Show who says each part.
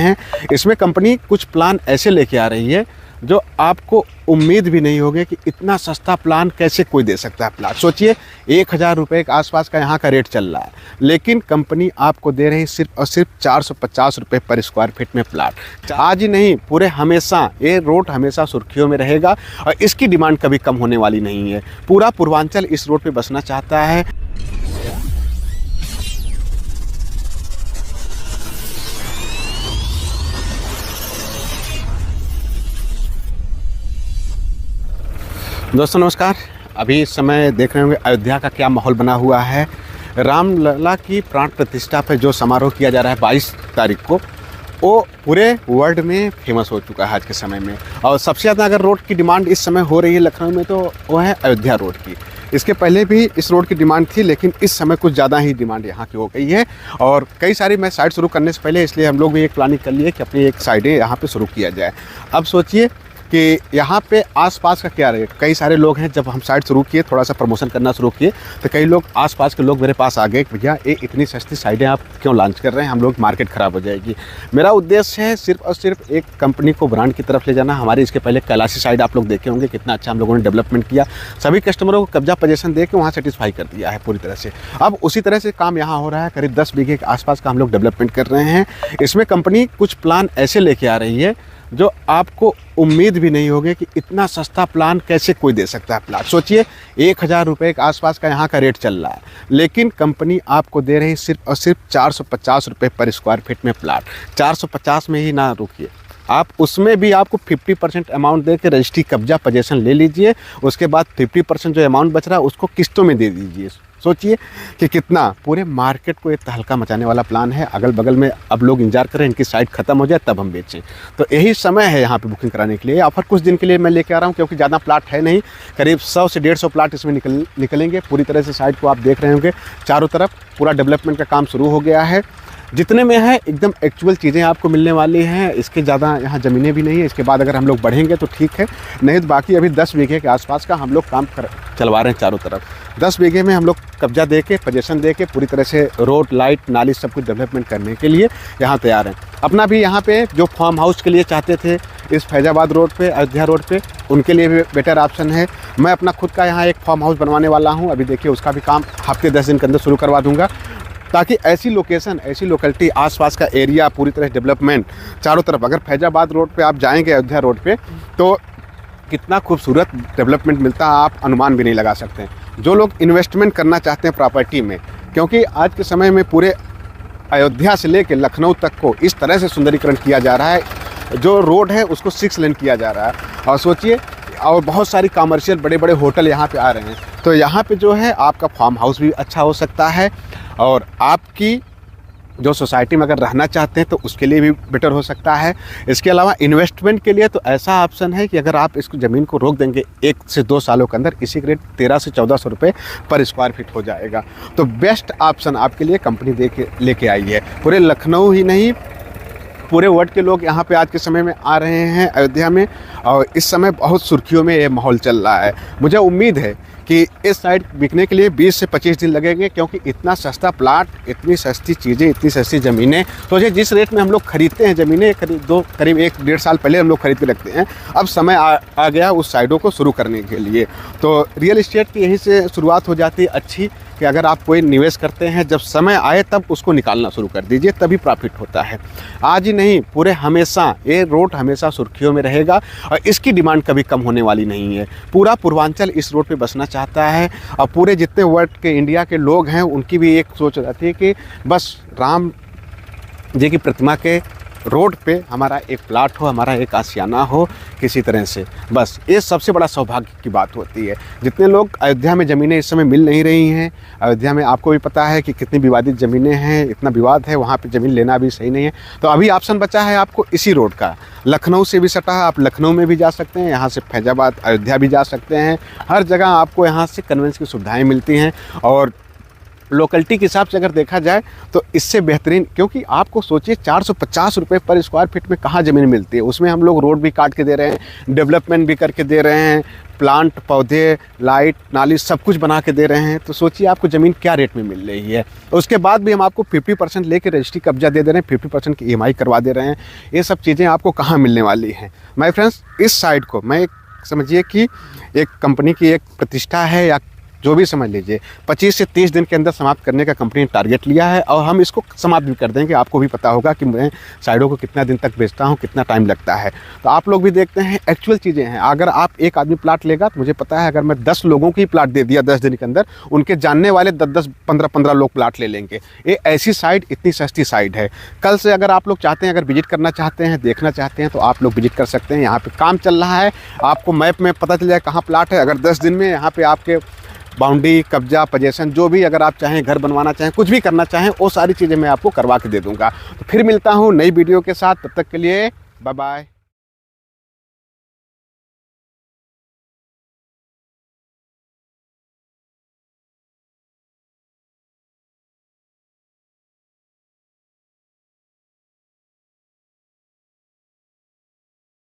Speaker 1: हैं। इसमें कंपनी कुछ प्लान ऐसे लेके आ रही है जो आपको उम्मीद भी नहीं होगी कि इतना सस्ता प्लान कैसे कोई दे सकता है। प्लान सोचिए 1000 रुपये के आसपास का यहाँ का रेट चल रहा है, लेकिन कंपनी आपको दे रही सिर्फ और सिर्फ 450 रुपये पर स्क्वायर फीट में प्लाट। आज ही नहीं, पूरे हमेशा ये रोड हमेशा सुर्खियों में रहेगा और इसकी डिमांड कभी कम होने वाली नहीं है। पूरा पूर्वांचल इस रोड पर बसना चाहता है। दोस्तों नमस्कार। अभी इस समय देख रहे होंगे अयोध्या का क्या माहौल बना हुआ है। रामलला की प्राण प्रतिष्ठा पर जो समारोह किया जा रहा है 22 तारीख को, वो पूरे वर्ल्ड में फेमस हो चुका है आज के समय में। और सबसे ज़्यादा अगर रोड की डिमांड इस समय हो रही है लखनऊ में तो वो है अयोध्या रोड की। इसके पहले भी इस रोड की डिमांड थी, लेकिन इस समय कुछ ज़्यादा ही डिमांड यहाँ की हो गई है। और कई सारी मैं साइड शुरू करने से पहले इसलिए हम लोग भी एक प्लानिंग कर लिए कि अपनी एक साइडें यहाँ पे शुरू किया जाए। अब सोचिए कि यहाँ पे आसपास का क्या रहे। कई सारे लोग हैं, जब हम साइट शुरू किए, थोड़ा सा प्रमोशन करना शुरू किए, तो कई लोग आसपास के लोग मेरे पास आ गए कि भैया ये इतनी सस्ती साइडें आप क्यों लॉन्च कर रहे हैं, हम लोग मार्केट ख़राब हो जाएगी। मेरा उद्देश्य है सिर्फ और सिर्फ एक कंपनी को ब्रांड की तरफ ले जाना। हमारे इसके पहले कैलाशी साइड आप लोग देखे होंगे कितना अच्छा हम लोगों ने डेवलपमेंट किया, सभी कस्टमरों को कब्जा पोजीशन दे के वहाँ सेटिस्फाई कर दिया है पूरी तरह से। अब उसी तरह से काम यहाँ हो रहा है। करीब 10 बीघे के आसपास का हम लोग डेवलपमेंट कर रहे हैं। इसमें कंपनी कुछ प्लान ऐसे लेके आ रही है जो आपको उम्मीद भी नहीं होगी कि इतना सस्ता प्लान कैसे कोई दे सकता है। प्लाट सोचिए 1000 रुपये के आसपास का यहाँ का रेट चल रहा है, लेकिन कंपनी आपको दे रही सिर्फ और सिर्फ 450 रुपये पर स्क्वायर फीट में प्लाट। 450 में ही ना रुकिए, आप उसमें भी आपको 50% अमाउंट दे के रजिस्ट्री कब्जा पोजीशन ले लीजिए। उसके बाद 50% जो अमाउंट बच रहा है उसको किस्तों में दे दीजिए। सोचिए कि कितना पूरे मार्केट को एक तहलका मचाने वाला प्लान है। अगल बगल में अब लोग इंतजार कर रहे हैं इनकी साइट ख़त्म हो जाए तब हम बेचें, तो यही समय है यहाँ पे बुकिंग कराने के लिए। ऑफर कुछ दिन के लिए मैं लेके आ रहा हूँ, क्योंकि ज़्यादा प्लाट है नहीं, करीब 100 से 150 प्लाट इसमें निकलेंगे। पूरी तरह से साइट को आप देख रहे होंगे, चारों तरफ पूरा डेवलपमेंट का काम शुरू हो गया है। जितने में है एकदम एक्चुअल चीज़ें आपको मिलने वाली हैं। इसके ज़्यादा यहाँ ज़मीनें भी नहीं है। इसके बाद अगर हम लोग बढ़ेंगे तो ठीक है, नहीं तो बाकी अभी 10 बीघे के आसपास का हम लोग काम चलवा रहे हैं चारों तरफ। 10 बीघे में हम लोग कब्जा दे के पोजीशन दे के पूरी तरह से रोड, लाइट, नाली सब कुछ डेवलपमेंट करने के लिए यहाँ तैयार हैं। अपना भी यहाँ पे जो फार्म हाउस के लिए चाहते थे इस फैजाबाद रोड पे, अयोध्या रोड पे, उनके लिए भी बेटर ऑप्शन है। मैं अपना खुद का यहाँ एक फार्म हाउस बनवाने वाला हूँ। अभी देखिए उसका भी काम हफ्ते 10 दिन के अंदर शुरू करवा दूँगा, ताकि ऐसी लोकेशन, ऐसी लोकेलिटी, आसपास का एरिया पूरी तरह डेवलपमेंट चारों तरफ। अगर फैजाबाद रोड पे आप जाएंगे अयोध्या रोड पे तो कितना खूबसूरत डेवलपमेंट मिलता है, आप अनुमान भी नहीं लगा सकते हैं। जो लोग इन्वेस्टमेंट करना चाहते हैं प्रॉपर्टी में, क्योंकि आज के समय में पूरे अयोध्या से लेकर लखनऊ तक को इस तरह से सुंदरीकरण किया जा रहा है। जो रोड है उसको 6 लेन किया जा रहा है। और सोचिए, और बहुत सारी कमर्शियल बड़े बड़े होटल यहाँ पे आ रहे हैं, तो यहाँ पे जो है आपका फार्म हाउस भी अच्छा हो सकता है। और आपकी जो सोसाइटी में अगर रहना चाहते हैं तो उसके लिए भी बेटर हो सकता है। इसके अलावा इन्वेस्टमेंट के लिए तो ऐसा ऑप्शन है कि अगर आप इसको ज़मीन को रोक देंगे 1 से 2 सालों के अंदर, इसी के रेट 1300 से 1400 रुपये पर स्क्वायर फीट हो जाएगा। तो बेस्ट ऑप्शन आपके लिए कंपनी लेके आई है। पूरे लखनऊ ही नहीं, पूरे वर्ल्ड के लोग यहाँ पे आज के समय में आ रहे हैं अयोध्या में, और इस समय बहुत सुर्खियों में ये माहौल चल रहा है। मुझे उम्मीद है कि इस साइड बिकने के लिए 20 से 25 दिन लगेंगे, क्योंकि इतना सस्ता प्लाट, इतनी सस्ती चीज़ें, इतनी सस्ती ज़मीनें। तो ये जिस रेट में हम लोग खरीदते हैं ज़मीनें, करीब 1-1.5 साल पहले हम लोग खरीद के रखते हैं, अब समय आ गया उस साइडों को शुरू करने के लिए। तो रियल इस्टेट की यहीं से शुरुआत हो जाती है अच्छी, कि अगर आप कोई निवेश करते हैं, जब समय आए तब उसको निकालना शुरू कर दीजिए, तभी प्रॉफिट होता है। आज ही नहीं, पूरे हमेशा ये रोड हमेशा सुर्खियों में रहेगा और इसकी डिमांड कभी कम होने वाली नहीं है। पूरा पूर्वांचल इस रोड पे बसना चाहता है, और पूरे जितने वर्ल्ड के, इंडिया के लोग हैं, उनकी भी एक सोच रहती है कि बस राम जी की प्रतिमा के रोड पे हमारा एक प्लाट हो, हमारा एक आशियाना हो किसी तरह से। बस ये सबसे बड़ा सौभाग्य की बात होती है। जितने लोग अयोध्या में ज़मीनें इस समय मिल नहीं रही हैं, अयोध्या में आपको भी पता है कि कितनी विवादित ज़मीनें हैं, इतना विवाद है, वहाँ पे ज़मीन लेना भी सही नहीं है। तो अभी ऑप्शन बचा है आपको इसी रोड का। लखनऊ से भी सटा है, आप लखनऊ में भी जा सकते हैं, यहाँ से फैजाबाद, अयोध्या भी जा सकते हैं। हर जगह आपको यहाँ से कन्वेंस की सुविधाएँ मिलती हैं। और लोकेलिटी के हिसाब से अगर देखा जाए तो इससे बेहतरीन, क्योंकि आपको सोचिए 450 रुपये पर स्क्वायर फीट में कहाँ ज़मीन मिलती है। उसमें हम लोग रोड भी काट के दे रहे हैं, डेवलपमेंट भी करके दे रहे हैं, प्लांट, पौधे, लाइट, नाली सब कुछ बना के दे रहे हैं। तो सोचिए आपको ज़मीन क्या रेट में मिल रही है। उसके बाद भी हम आपको 50% लेके रजिस्ट्री कब्जा दे रहे हैं, 50% की EMI करवा दे रहे हैं। ये सब चीज़ें आपको कहाँ मिलने वाली हैं माय फ्रेंड्स। इस साइट को मैं समझिए कि एक कंपनी की एक प्रतिष्ठा है, या जो भी समझ लीजिए, 25 से 30 दिन के अंदर समाप्त करने का कंपनी ने टारगेट लिया है, और हम इसको समाप्त भी कर देंगे। आपको भी पता होगा कि मैं साइडों को कितना दिन तक बेचता हूँ, कितना टाइम लगता है। तो आप लोग भी देखते हैं, एक्चुअल चीज़ें हैं। अगर आप एक आदमी प्लाट लेगा तो मुझे पता है अगर मैं 10 लोगों की प्लाट दे दिया 10 दिन के अंदर, उनके जानने वाले 10-10, 15-15 लोग प्लाट ले लेंगे। ये ऐसी साइट, इतनी सस्ती साइट है। कल से अगर आप लोग चाहते हैं, अगर विजिट करना चाहते हैं, देखना चाहते हैं, तो आप लोग विजिट कर सकते हैं। यहाँ पर काम चल रहा है, आपको मैप में पता चल जाए कहाँ प्लाट है। अगर 10 दिन में यहाँ पर आपके बाउंड्री, कब्जा, पोजेसन, जो भी अगर आप चाहें, घर बनवाना चाहें, कुछ भी करना चाहें, वो सारी चीज़ें मैं आपको करवा के दे दूंगा। तो फिर मिलता हूँ नई वीडियो के साथ, तब तक के लिए बाय बाय।